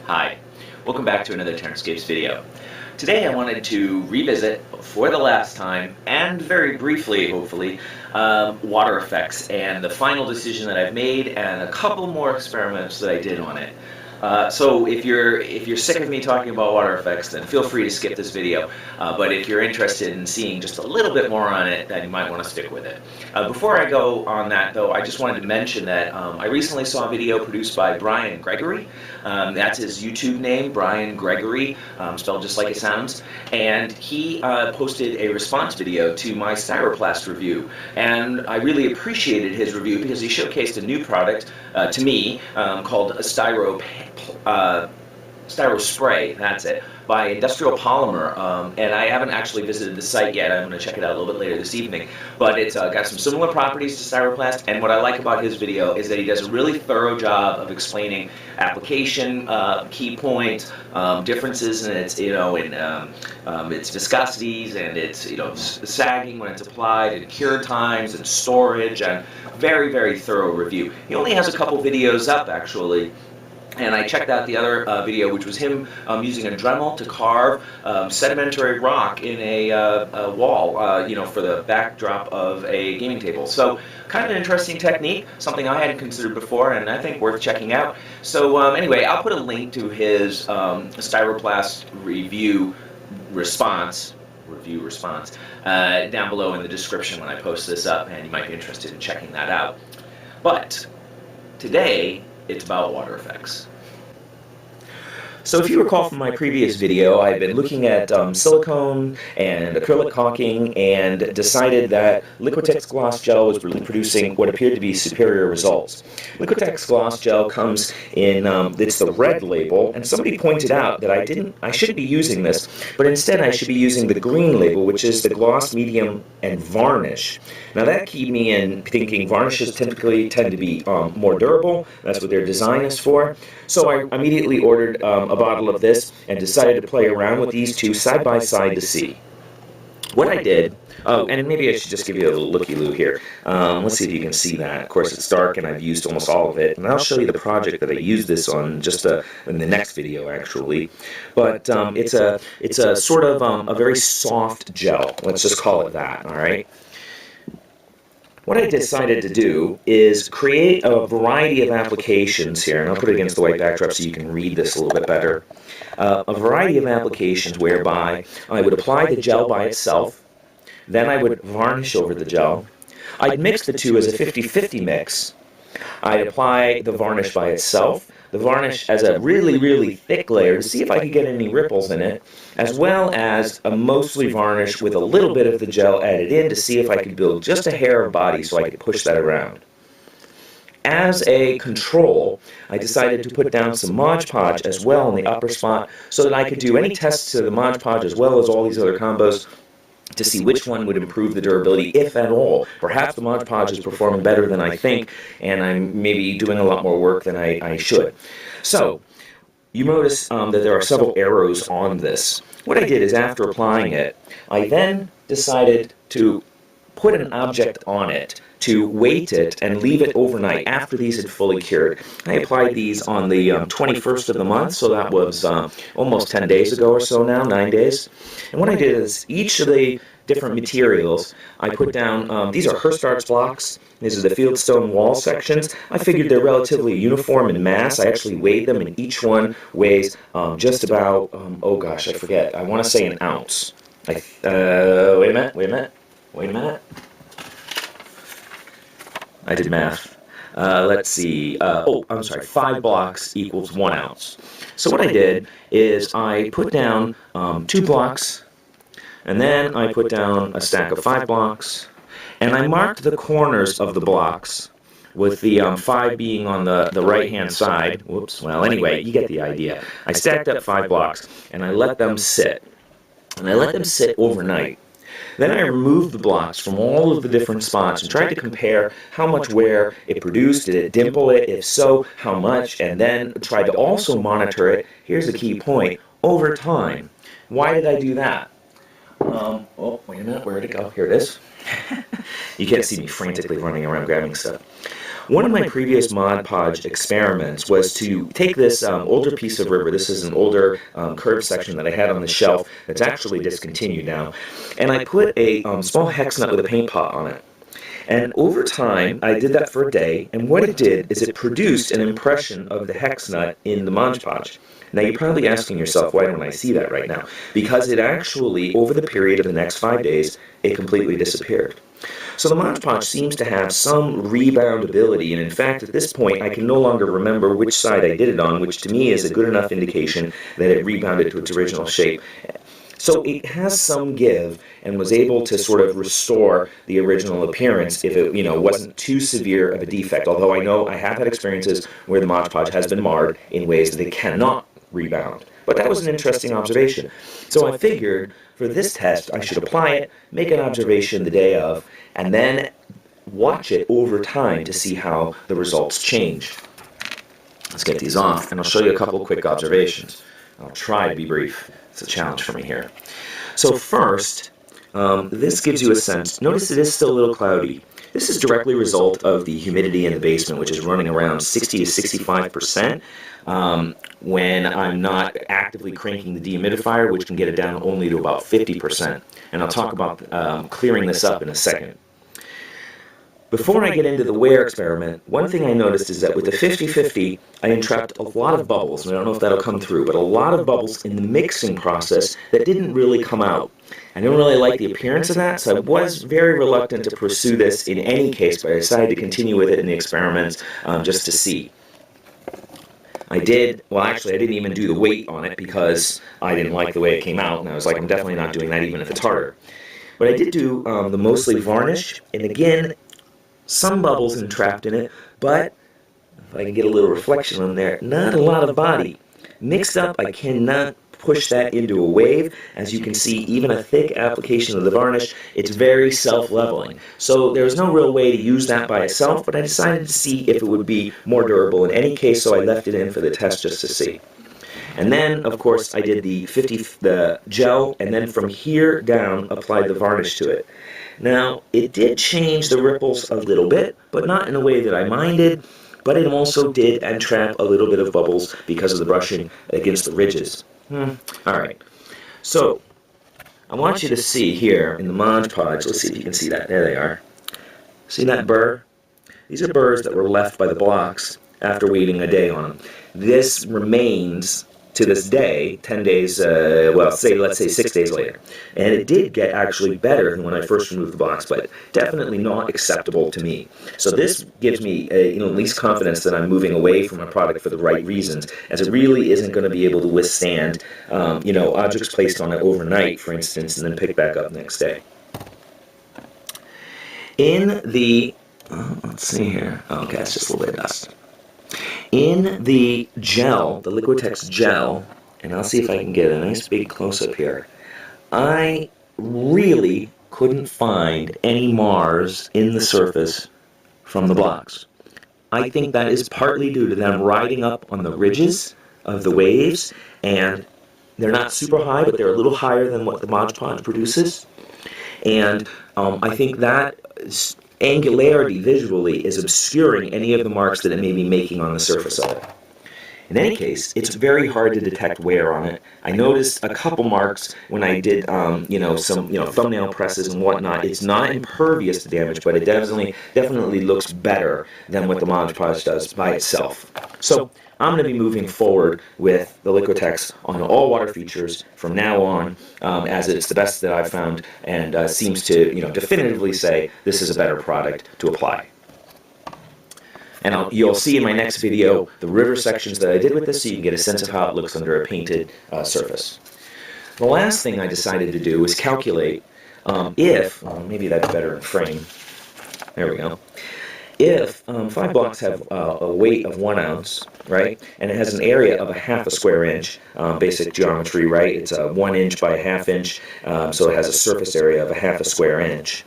Hi, welcome back to another TerranScapes video. Today I wanted to revisit, for the last time, and very briefly hopefully, water effects and the final decision that I've made and a couple more experiments that I did on it. So if you're sick of me talking about water effects, then feel free to skip this video. But if you're interested in seeing just a little bit more on it, then you might want to stick with it. Before I go on that, though, I just wanted to mention that I recently saw a video produced by Brian Gregory. That's his YouTube name, Brian Gregory, spelled just like it sounds. And he posted a response video to my Styroplast review. And I really appreciated his review because he showcased a new product to me called a Styro Spray, that's it, by Industrial Polymer, and I haven't actually visited the site yet. I'm going to check it out a little bit later this evening, but it's got some similar properties to Styroplast, and what I like about his video is that he does a really thorough job of explaining application, key points, differences in its, its viscosities and its, sagging when it's applied, and cure times and storage, and very, very thorough review. He only has a couple videos up, actually. And I checked out the other video, which was him using a Dremel to carve sedimentary rock in a wall, for the backdrop of a gaming table. So, kind of an interesting technique, something I hadn't considered before, and I think worth checking out. So, anyway, I'll put a link to his Styroplast review response down below in the description when I post this up, and you might be interested in checking that out. But today, it's about water effects. So if you recall from my previous video, I've been looking at silicone and acrylic caulking and decided that Liquitex Gloss Gel was really producing what appeared to be superior results. Liquitex Gloss Gel comes in, it's the red label, and somebody pointed out that I shouldn't be using this, but instead I should be using the green label, which is the Gloss Medium and Varnish. Now that kept me in thinking varnishes typically tend to be more durable. That's what their design is for. So I immediately ordered a bottle of this and decided to play around with these two side by side to see. What I did, and maybe I should just give you a little looky-loo here. Let's see if you can see that. Of course, it's dark and I've used almost all of it. And I'll show you the project that I used this on just in the next video, actually. But it's a sort of a very soft gel. Let's just call it that, all right? What I decided to do is create a variety of applications here, and I'll put it against the white backdrop so you can read this a little bit better. A variety of applications whereby I would apply the gel by itself, then I would varnish over the gel. I'd mix the two as a 50-50 mix. I'd apply the varnish by itself, the varnish as a really, really thick layer to see if I could get any ripples in it, as well as a mostly varnish with a little bit of the gel added in to see if I could build just a hair of body so I could push that around. As a control, I decided to put down some Mod Podge as well in the upper spot so that I could do any tests to the Mod Podge as well as all these other combos to see which one would improve the durability, if at all. Perhaps the Mod Podge is performing better than I think, and I'm maybe doing a lot more work than I should. So, you notice that there are several arrows on this. What I did is, after applying it, I then decided to put an object on it, to weight it and leave it overnight after these had fully cured. I applied these on the 21st of the month, so that was almost 10 days ago or so now, 9 days. And what I did is, each of the different materials, I put down, these are Herstarts blocks, these are the Fieldstone wall sections. I figured they're relatively uniform in mass. I actually weighed them, and each one weighs just about, oh gosh, I forget, I want to say an ounce. Wait a minute. I did math. Let's see. I'm sorry. 5 blocks equals 1 ounce. So what I did is I put down 2 blocks, and then I put down a stack of 5 blocks, and I marked the corners of the blocks with the 5 being on the right-hand side. Whoops. Well, anyway, you get the idea. I stacked up 5 blocks, and I let them sit. And I let them sit overnight. Then I removed the blocks from all of the different spots and tried to compare how much wear it produced. Did it dimple it? If so, how much? And then tried to also monitor it, here's the key point, over time. Why did I do that? Oh, wait a minute, where did it go? Here it is. You can't see me frantically running around grabbing stuff. One of my previous Mod Podge experiments was to take this older piece of river. This is an older curved section that I had on the shelf that's actually discontinued now. And I put a small hex nut with a paint pot on it. And over time, I did that for a day, and what it did is it produced an impression of the hex nut in the Mod Podge. Now you're probably asking yourself, why don't I see that right now? Because it actually, over the period of the next 5 days, it completely disappeared. So the Mod Podge seems to have some rebound ability, and in fact, at this point, I can no longer remember which side I did it on, which to me is a good enough indication that it rebounded to its original shape. So it has some give and was able to sort of restore the original appearance if it, wasn't too severe of a defect. Although I know I have had experiences where the Mod Podge has been marred in ways that it cannot rebound. But that was an interesting observation. So I figured for this test I should apply it, make an observation the day of, and then watch it over time to see how the results change. Let's get these off, and I'll show you a couple quick observations. I'll try to be brief. It's a challenge for me here. So first, this gives you a sense. Notice it is still a little cloudy. This is directly a result of the humidity in the basement, which is running around 60 to 65% when I'm not actively cranking the dehumidifier, which can get it down only to about 50%. And I'll talk about clearing this up in a second. Before I get into the wear experiment, one thing I noticed is that with the 50-50, I entrapped a lot of bubbles, and I don't know if that'll come through, but a lot of bubbles in the mixing process that didn't really come out. I didn't really like the appearance of that, so I was very reluctant to pursue this in any case, but I decided to continue with it in the experiments just to see. I didn't even do the weight on it because I didn't like the way it came out, and I was like, I'm definitely not doing that even if it's harder. But I did do the mostly varnish, and again, some bubbles entrapped in it, but if I can get a little reflection on there, not a lot of body. Mixed up, I cannot push that into a wave. As you can see, even a thick application of the varnish, it's very self-leveling. So there's no real way to use that by itself, but I decided to see if it would be more durable in any case, so I left it in for the test just to see. And then, of course, I did the gel, and then from here down, applied the varnish to it. Now, it did change the ripples a little bit, but not in a way that I minded, but it also did entrap a little bit of bubbles because of the brushing against the ridges. Alright, so I want you to see here in the Mod Podge, let's see if you can see that, there they are. See that burr? These are burrs that were left by the blocks after waiting a day on them. This remains to this day, 10 days, let's say 6 days later. And it did get actually better than when I first removed the blocks, but definitely not acceptable to me. So this gives me at least confidence that I'm moving away from a product for the right reasons, as it really isn't going to be able to withstand, objects placed on it overnight, for instance, and then picked back up next day. In the, let's see here, okay, it's just a little bit of dust. In the gel, the Liquitex gel, and I'll see if I can get a nice big close-up here, I really couldn't find any mars in the surface from the blocks. I think that is partly due to them riding up on the ridges of the waves, and they're not super high, but they're a little higher than what the Mod Podge produces. And I think that angularity visually is obscuring any of the marks that it may be making on the surface of it. In any case, it's very hard to detect wear on it. I noticed a couple marks when I did, some thumbnail presses and whatnot. It's not impervious to damage, but it definitely looks better than what the Mod Podge does by itself. So I'm going to be moving forward with the Liquitex on all water features from now on, as it's the best that I've found, and seems to definitively say this is a better product to apply. And you'll see in my next video the river sections that I did with this, so you can get a sense of how it looks under a painted surface. The last thing I decided to do was calculate if, maybe that's better in frame, there we go. If 5 blocks have a weight of 1 ounce, right, and it has an area of a half a square inch, basic geometry, right, it's a 1 inch by a half inch, so it has a surface area of a half a square inch.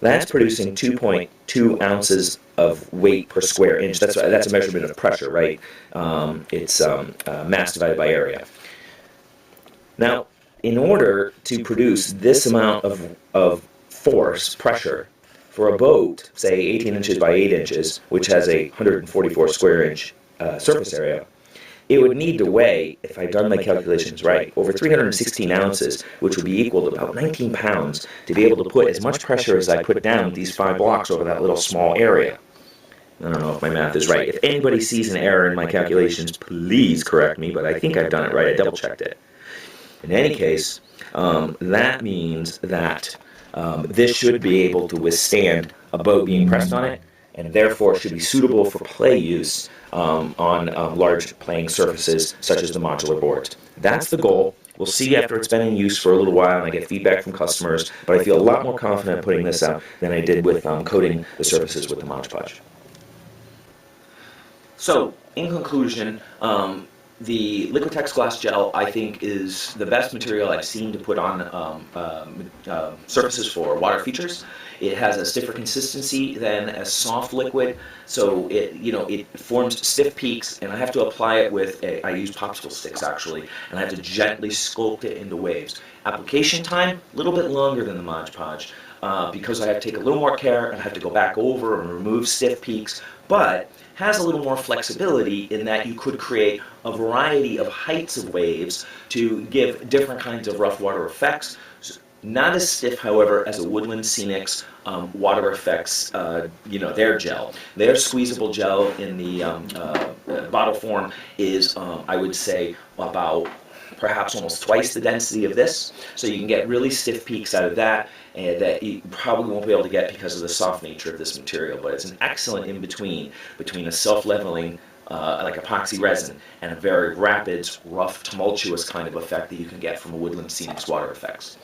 That's producing 2.2 ounces of weight per square inch. That's a measurement of pressure, right? It's mass divided by area. Now, in order to produce this amount of force, pressure, for a boat, say 18 inches by 8 inches, which has a 144 square inch surface area, it would need to weigh, if I've done my calculations right, over 316 ounces, which would be equal to about 19 pounds, to be able to put as much pressure as I put down with these 5 blocks over that little small area. I don't know if my math is right. If anybody sees an error in my calculations, please correct me, but I think I've done it right. I double-checked it. In any case, that means that this should be able to withstand a boat being pressed on it, and therefore should be suitable for play use on large playing surfaces such as the modular boards. That's the goal. We'll see after it's been in use for a little while and I get feedback from customers, but I feel a lot more confident putting this out than I did with coating the surfaces with the Mod Podge. So, in conclusion, the Liquitex glass gel, I think, is the best material I've seen to put on surfaces for water features. It has a stiffer consistency than a soft liquid, so it forms stiff peaks, and I have to apply it with I use popsicle sticks actually, and I have to gently sculpt it into waves. Application time, a little bit longer than the Mod Podge, because I have to take a little more care and I have to go back over and remove stiff peaks, but has a little more flexibility in that you could create a variety of heights of waves to give different kinds of rough water effects. Not as stiff, however, as a Woodland Scenics Water Effects, their gel. Their squeezable gel in the bottle form is, I would say, about perhaps almost twice the density of this, so you can get really stiff peaks out of that, and that you probably won't be able to get because of the soft nature of this material, but it's an excellent in-between between a self-leveling like epoxy resin and a very rapid, rough, tumultuous kind of effect that you can get from a Woodland Scenics Water Effects.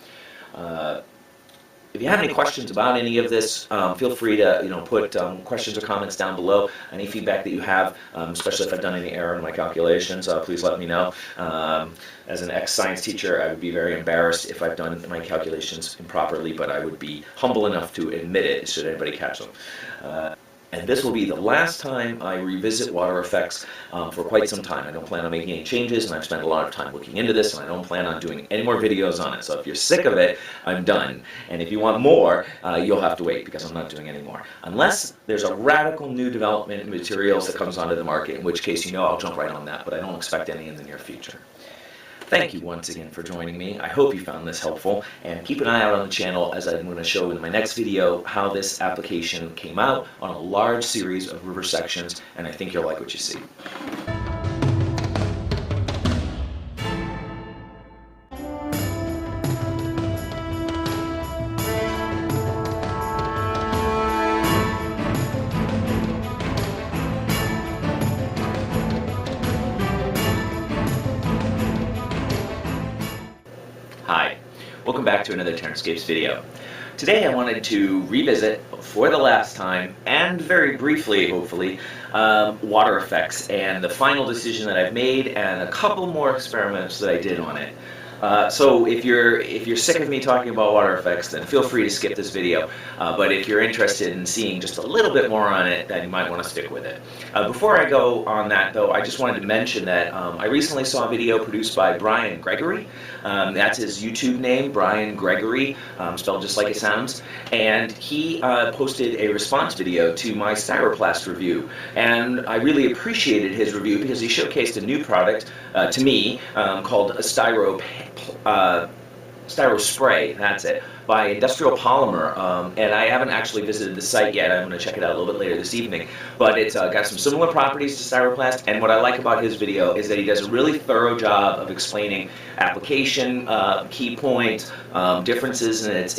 If you have any questions about any of this, feel free to put questions or comments down below. Any feedback that you have, especially if I've done any error in my calculations, please let me know. As an ex-science teacher, I would be very embarrassed if I've done my calculations improperly, but I would be humble enough to admit it should anybody catch them. And this will be the last time I revisit water effects for quite some time. I don't plan on making any changes, and I've spent a lot of time looking into this, and I don't plan on doing any more videos on it. So if you're sick of it, I'm done. And if you want more, you'll have to wait, because I'm not doing any more. Unless there's a radical new development in materials that comes onto the market, in which case, I'll jump right on that, but I don't expect any in the near future. Thank you once again for joining me. I hope you found this helpful, and keep an eye out on the channel as I'm going to show in my next video how this application came out on a large series of river sections, and I think you'll like what you see. Hi, welcome back to another TerranScapes video. Today I wanted to revisit, for the last time, and very briefly, hopefully, water effects and the final decision that I've made and a couple more experiments that I did on it. So if you're sick of me talking about water effects, then feel free to skip this video. But if you're interested in seeing just a little bit more on it, then you might want to stick with it. Before I go on that, though, I just wanted to mention that I recently saw a video produced by Brian Gregory. That's his YouTube name, Brian Gregory, spelled just like it sounds. And he posted a response video to my Styroplast review. And I really appreciated his review because he showcased a new product to me called a Styro Spray, that's it, by Industrial Polymer, and I haven't actually visited the site yet. I'm going to check it out a little bit later this evening, but it's got some similar properties to Styroplast, and what I like about his video is that he does a really thorough job of explaining application, key points, differences in its,